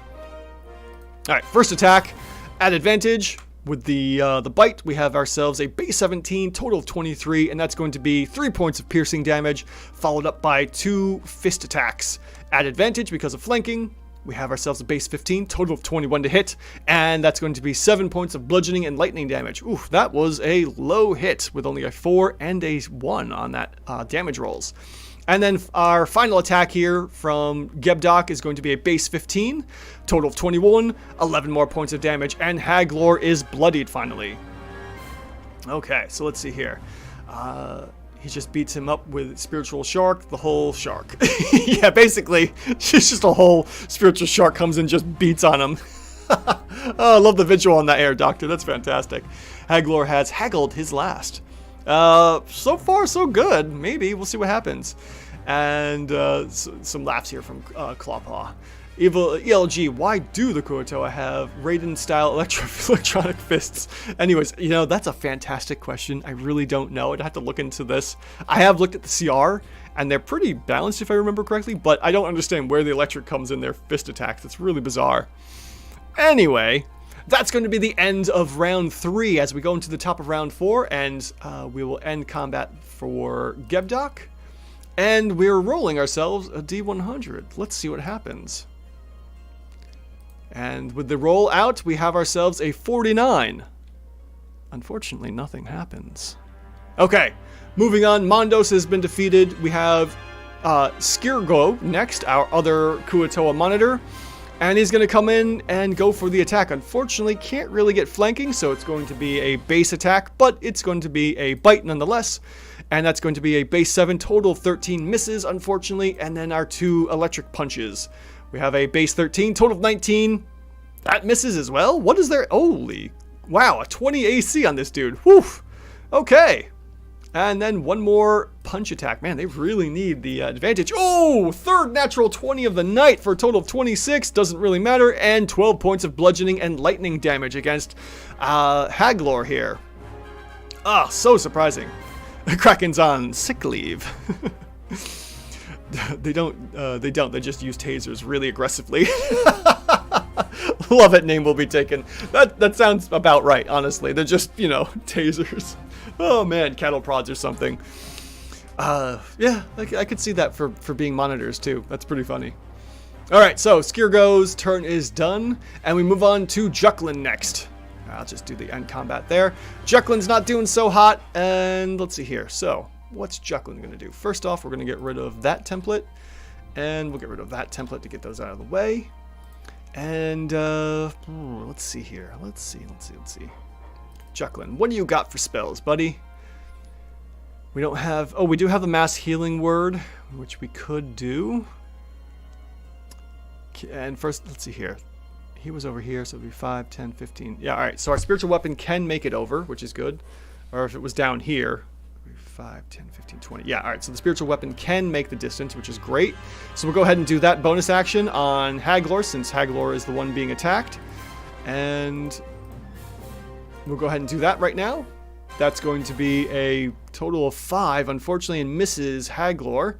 Alright, first attack at advantage. With the bite, we have ourselves a base 17, total of 23, and that's going to be 3 points of piercing damage, followed up by 2 fist attacks. At advantage because of flanking, we have ourselves a base 15, total of 21 to hit, and that's going to be 7 points of bludgeoning and lightning damage. Oof, that was a low hit with only a 4 and a 1 on that damage rolls. And then our final attack here from Gebdok is going to be a base 15, total of 21, 11 more points of damage, and Haglor is bloodied finally. Okay, so let's see here. He just beats him up with Spiritual Shark, the whole shark. Yeah, basically, it's just a whole Spiritual Shark comes and just beats on him. Oh, I love the visual on that air, Doctor. That's fantastic. Haglor has haggled his last. So far, so good. Maybe. We'll see what happens. And some laughs here from Clawpaw. Evil ELG, why do the Kuo-toa have Raiden-style electronic fists? Anyways, you know, that's a fantastic question. I really don't know. I'd have to look into this. I have looked at the CR, and they're pretty balanced if I remember correctly, but I don't understand where the electric comes in their fist attacks. It's really bizarre. Anyway, that's going to be the end of round 3 as we go into the top of round 4, and we will end combat for Gebdok. And we're rolling ourselves a D100. Let's see what happens. And with the roll out, we have ourselves a 49. Unfortunately, nothing happens. Okay, moving on. Mondos has been defeated. We have Skirgo next, our other Kuo-toa monitor. And he's going to come in and go for the attack. Unfortunately, can't really get flanking, so it's going to be a base attack, but it's going to be a bite nonetheless. And that's going to be a base 7, total of 13 misses, unfortunately, and then our 2 electric punches. We have a base 13, total of 19. That misses as well? What is there? Holy, wow, a 20 AC on this dude. Whew. Okay. And then one more punch attack. Man, they really need the advantage. Oh, third natural 20 of the night for a total of 26. Doesn't really matter. And 12 points of bludgeoning and lightning damage against Haglor here. Ah, so surprising. Kraken's on sick leave. They don't. They just use tasers really aggressively. Love it. Name will be taken. That sounds about right, honestly. They're just, tasers. Oh man, cattle prods or something. Yeah, I could see that for being monitors too. That's pretty funny. All right, so Skirgo's turn is done, and we move on to Juklin next. I'll just do the end combat there. Juklin's not doing so hot, and let's see here. So, what's Juklin going to do? First off, we're going to get rid of that template, and we'll get rid of that template to get those out of the way. And let's see here. Let's see. Juklin, what do you got for spells, buddy? We don't have... Oh, we do have the mass healing word, which we could do. And first, let's see here. He was over here, so it'd be 5, 10, 15. Yeah, all right. So our spiritual weapon can make it over, which is good. Or if it was down here, it'd be 5, 10, 15, 20. Yeah, all right. So the spiritual weapon can make the distance, which is great. So we'll go ahead and do that bonus action on Haglor, since Haglor is the one being attacked. And... we'll go ahead and do that right now. That's going to be a total of 5, unfortunately, and misses Haglor.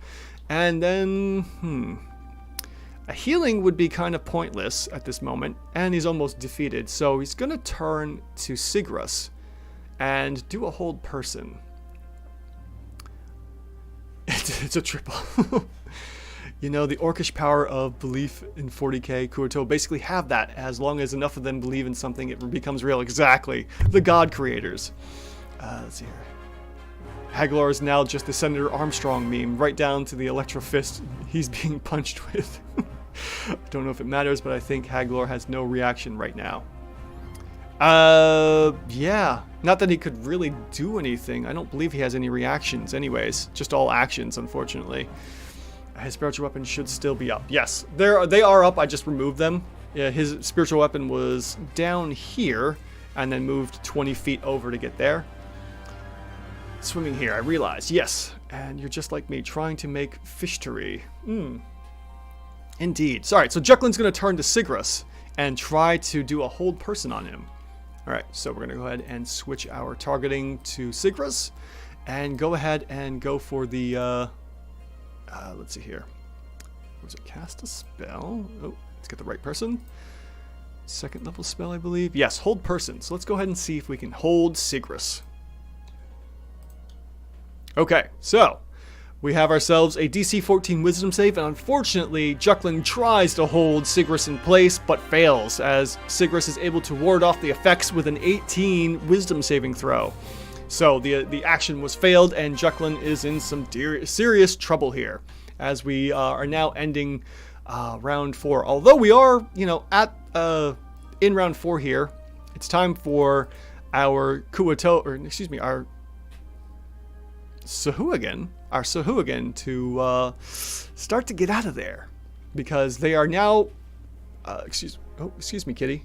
And then, a healing would be kind of pointless at this moment, and he's almost defeated. So he's going to turn to Sigrus and do a hold person. It's a triple. The orcish power of belief in 40k, Kuo-toa basically have that. As long as enough of them believe in something, it becomes real. Exactly. The god creators. Let's see here. Haglor is now just the Senator Armstrong meme, right down to the electro fist he's being punched with. I don't know if it matters, but I think Haglor has no reaction right now. Yeah. Not that he could really do anything. I don't believe he has any reactions anyways. Just all actions, unfortunately. His spiritual weapon should still be up. Yes, they are up. I just removed them. Yeah, his spiritual weapon was down here and then moved 20 feet over to get there. Swimming here, I realize. Yes, and you're just like me, trying to make fishtery. Indeed. Sorry, so Juklin's going to turn to Sigrus and try to do a hold person on him. All right, so we're going to go ahead and switch our targeting to Sigrus and go ahead and go for the... let's see here. Was it cast a spell? Oh, let's get the right person. Second level spell, I believe. Yes, hold person. So let's go ahead and see if we can hold Sigrus. Okay, so we have ourselves a DC 14 wisdom save, and unfortunately, Juklin tries to hold Sigrus in place, but fails, as Sigrus is able to ward off the effects with an 18 wisdom saving throw. So the action was failed, and Juklin is in some serious trouble here, as we are now ending round 4. Although we are, in round 4 here, it's time for our Kuo-toa, or excuse me, our Sahuagin to start to get out of there, because they are now, excuse me, kitty.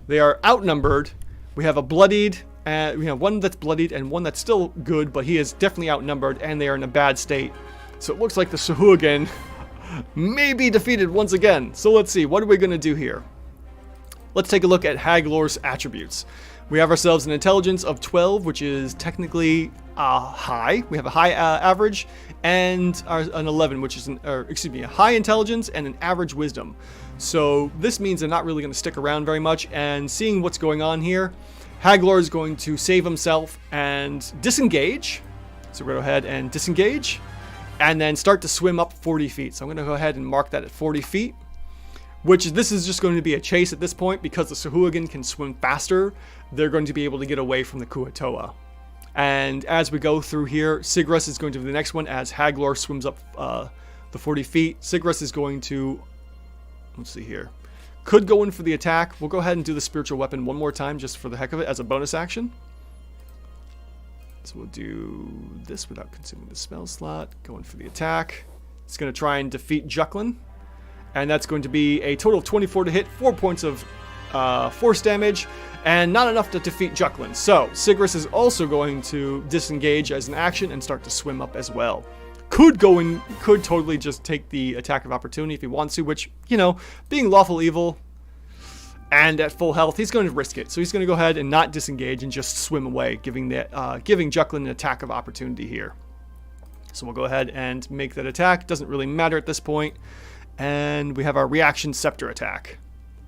They are outnumbered. We have a bloodied. We have one that's bloodied and one that's still good, but he is definitely outnumbered, and they are in a bad state. So it looks like the Sahuagin may be defeated once again. So let's see, what are we going to do here? Let's take a look at Haglor's attributes. We have ourselves an intelligence of 12, which is technically high. We have a high average, and an 11, which is a high intelligence and an average wisdom. So this means they're not really going to stick around very much. And seeing what's going on here, Haglor is going to save himself and disengage. So we're going to go ahead and disengage, and then start to swim up 40 feet. So I'm going to go ahead and mark that at 40 feet. This is just going to be a chase at this point, because the Sahuagin can swim faster. They're going to be able to get away from the Kuo-toa. And as we go through here, Sigrus is going to be the next one, as Haglor swims up the 40 feet. Sigrus is going to, let's see here, could go in for the attack. We'll go ahead and do the spiritual weapon one more time, just for the heck of it, as a bonus action. So we'll do this without consuming the spell slot. Going for the attack. It's going to try and defeat Juklin. And that's going to be a total of 24 to hit, 4 points of force damage, and not enough to defeat Juklin. So Sigris is also going to disengage as an action and start to swim up as well. Could totally just take the attack of opportunity if he wants to, which, you know, being lawful evil and at full health, he's going to risk it. So he's going to go ahead and not disengage and just swim away, giving Juklin an attack of opportunity here. So we'll go ahead and make that attack. Doesn't really matter at this point. And we have our reaction scepter attack.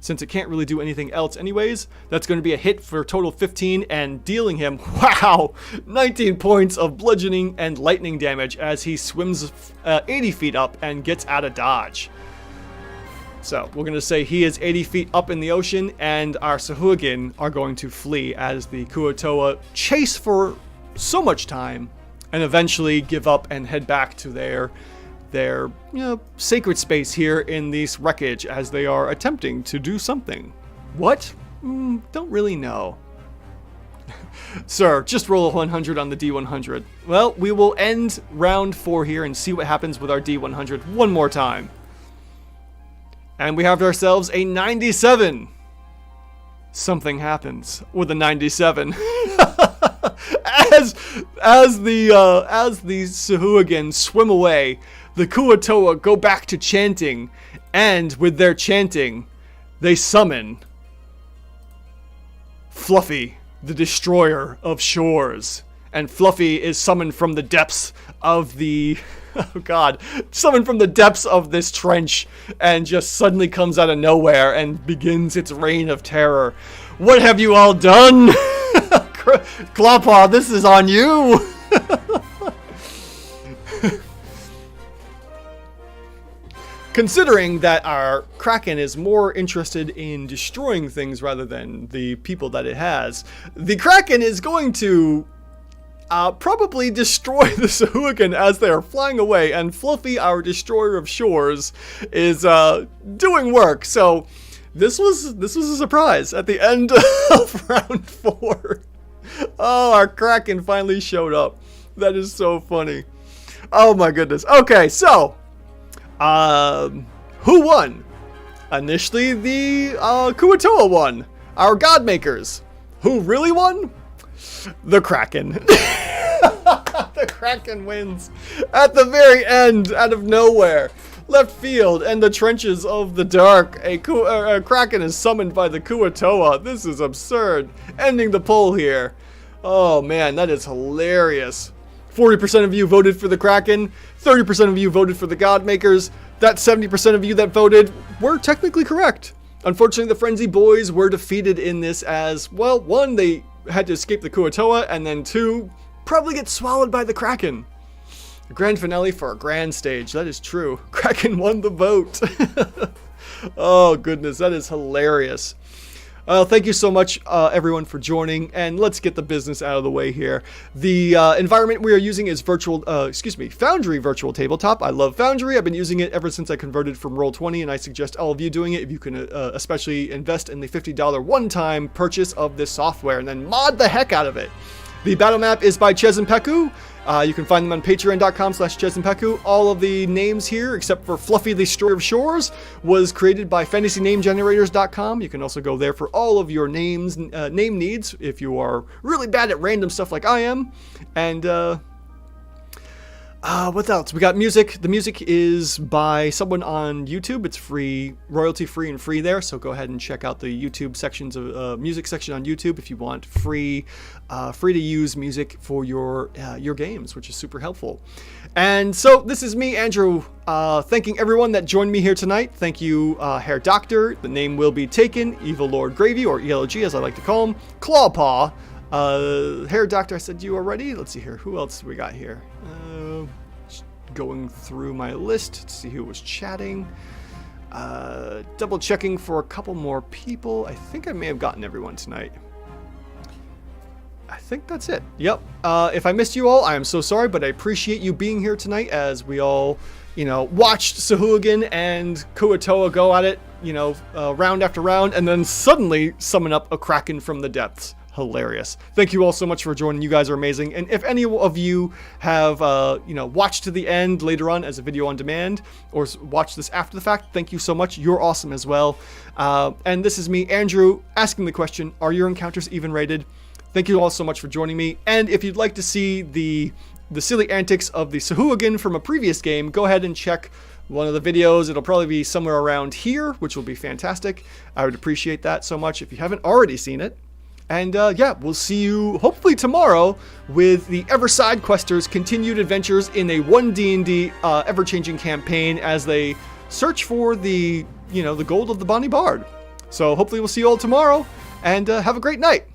Since it can't really do anything else anyways, that's going to be a hit for a total 15 and dealing him, wow, 19 points of bludgeoning and lightning damage as he swims 80 feet up and gets out of dodge. So we're going to say he is 80 feet up in the ocean, and our Sahuagin are going to flee as the Kuo-toa chase for so much time and eventually give up and head back to their sacred space here in this wreckage as they are attempting to do something. What? Don't really know. Sir, just roll a 100 on the D100. Well, we will end round 4 here and see what happens with our D100 one more time. And we have ourselves a 97. Something happens with a 97. As the Sahuagin swim away, the Kuo-toa go back to chanting, and with their chanting, they summon Fluffy, the destroyer of shores. And Fluffy is summoned from the depths of the... oh god, summoned from the depths of this trench, and just suddenly comes out of nowhere and begins its reign of terror. What have you all done? Clawpaw, this is on you! Considering that our Kraken is more interested in destroying things rather than the people that it has, the Kraken is going to probably destroy the Sahuagin as they are flying away, and Fluffy, our destroyer of shores, is doing work. So this was a surprise at the end of round 4. Oh, our Kraken finally showed up. That is so funny. Oh my goodness. Okay, so who won? Initially, the Kuo-toa won. Our godmakers. Who really won? The Kraken. The Kraken wins at the very end, out of nowhere. Left field and the trenches of the dark. A Kraken is summoned by the Kuo-toa. This is absurd. Ending the poll here. Oh man, that is hilarious. 40% of you voted for the Kraken. 30% of you voted for the Godmakers. That 70% of you that voted were technically correct. Unfortunately, the Frenzy Boys were defeated in this as, well, 1, they had to escape the Kuo-toa, and then 2, probably get swallowed by the Kraken. The grand finale for a grand stage. That is true. Kraken won the vote. Oh, goodness. That is hilarious. Thank you so much, everyone, for joining, and let's get the business out of the way here. The environment we are using is Foundry Virtual Tabletop. I love Foundry. I've been using it ever since I converted from Roll20, and I suggest all of you doing it if you can especially invest in the $50 one-time purchase of this software and then mod the heck out of it. The battle map is by Chezimpeku. You can find them on patreon.com/Chezimpeku. All of the names here, except for Fluffy the Destroyer of Shores, was created by fantasynamegenerators.com. You can also go there for all of your name needs if you are really bad at random stuff like I am. And what else? We got music. The music is by someone on YouTube. It's free, royalty free and free there. So go ahead and check out the YouTube sections of music section on YouTube if you want free to use music for your games, which is super helpful. And so this is me, Andrew, thanking everyone that joined me here tonight. Thank you, Herr Doctor. The name will be taken. Evil Lord Gravy, or ELG as I like to call him. Clawpaw. Herr Doctor, I said you already. Let's see here. Who else do we got here? Going through my list to see who was chatting. Double checking for a couple more people. I think I may have gotten everyone tonight. I think that's it. Yep. If I missed you all, I am so sorry, but I appreciate you being here tonight as we all, watched Sahuagin and Kuo-toa go at it, round after round, and then suddenly summon up a Kraken from the depths. hilarious. Thank you all so much for joining. You guys are amazing. And if any of you have, watched to the end later on as a video on demand, or watch this after the fact, thank you so much. You're awesome as well. And this is me, Andrew, asking the question, are your encounters even rated? Thank you all so much for joining me. And if you'd like to see the silly antics of the Sahuagin from a previous game, go ahead and check one of the videos. It'll probably be somewhere around here, which will be fantastic. I would appreciate that so much if you haven't already seen it. And yeah, we'll see you hopefully tomorrow with the Ever Side Questers' continued adventures in a 1D&D ever-changing campaign as they search for the gold of the Bonnie Bard. So hopefully we'll see you all tomorrow, and have a great night.